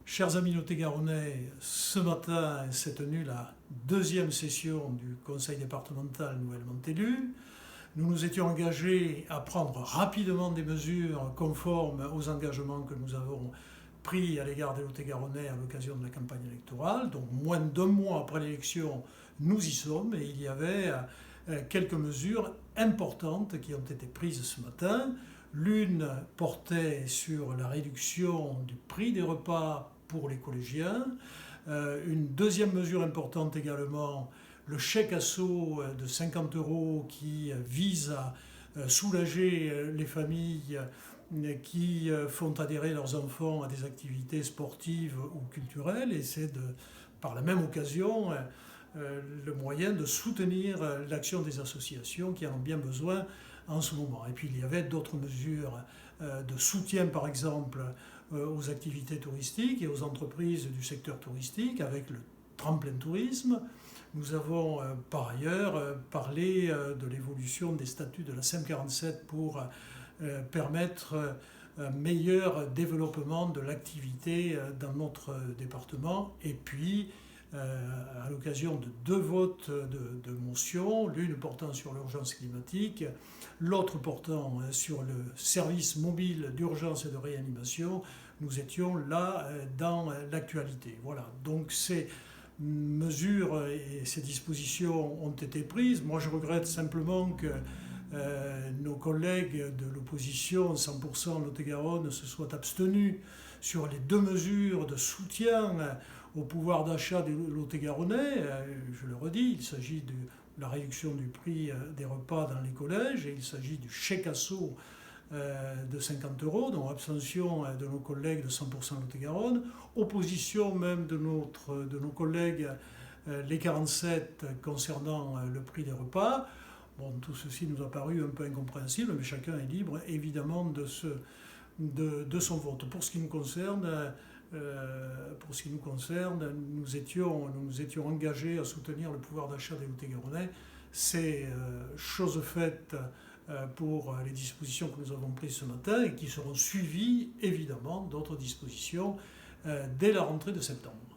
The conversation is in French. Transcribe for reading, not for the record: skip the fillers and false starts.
Chers amis lot-et-garonnais, ce matin s'est tenue la deuxième session du conseil départemental nouvellement élu. Nous nous étions engagés à prendre rapidement des mesures conformes aux engagements que nous avons pris à l'égard des lot-et-garonnais à l'occasion de la campagne électorale. Donc moins d'un mois après l'élection, nous y sommes et il y avait quelques mesures importantes qui ont été prises ce matin. L'une portait sur la réduction du prix des repas pour les collégiens. Une deuxième mesure importante également, le chèque assaut de 50 € qui vise à soulager les familles qui font adhérer leurs enfants à des activités sportives ou culturelles, et c'est par la même occasion le moyen de soutenir l'action des associations qui en ont bien besoin en ce moment. Et puis il y avait d'autres mesures de soutien, par exemple, aux activités touristiques et aux entreprises du secteur touristique avec le tremplin tourisme. Nous avons par ailleurs parlé de l'évolution des statuts de la SEM 47 pour permettre un meilleur développement de l'activité dans notre département. Et puis, à l'occasion de deux votes de motions, l'une portant sur l'urgence climatique, l'autre portant sur le service mobile d'urgence et de réanimation, nous étions là dans l'actualité. Voilà, donc ces mesures et ces dispositions ont été prises. Moi, je regrette simplement que nos collègues de l'opposition 100% Lot-et-Garonne se soient abstenus sur les deux mesures de soutien au pouvoir d'achat des Lot-et-Garonnais. Je le redis, il s'agit de la réduction du prix des repas dans les collèges et il s'agit du chèque assaut de 50 €, donc abstention de nos collègues de 100% Lot-et-Garonne, opposition même de nos collègues les 47 concernant le prix des repas. Bon, tout ceci nous a paru un peu incompréhensible, mais chacun est libre évidemment de son vote. Pour ce qui nous concerne, nous nous étions engagés à soutenir le pouvoir d'achat des Lot-et-Garonnais. C'est chose faite pour les dispositions que nous avons prises ce matin et qui seront suivies évidemment d'autres dispositions dès la rentrée de septembre.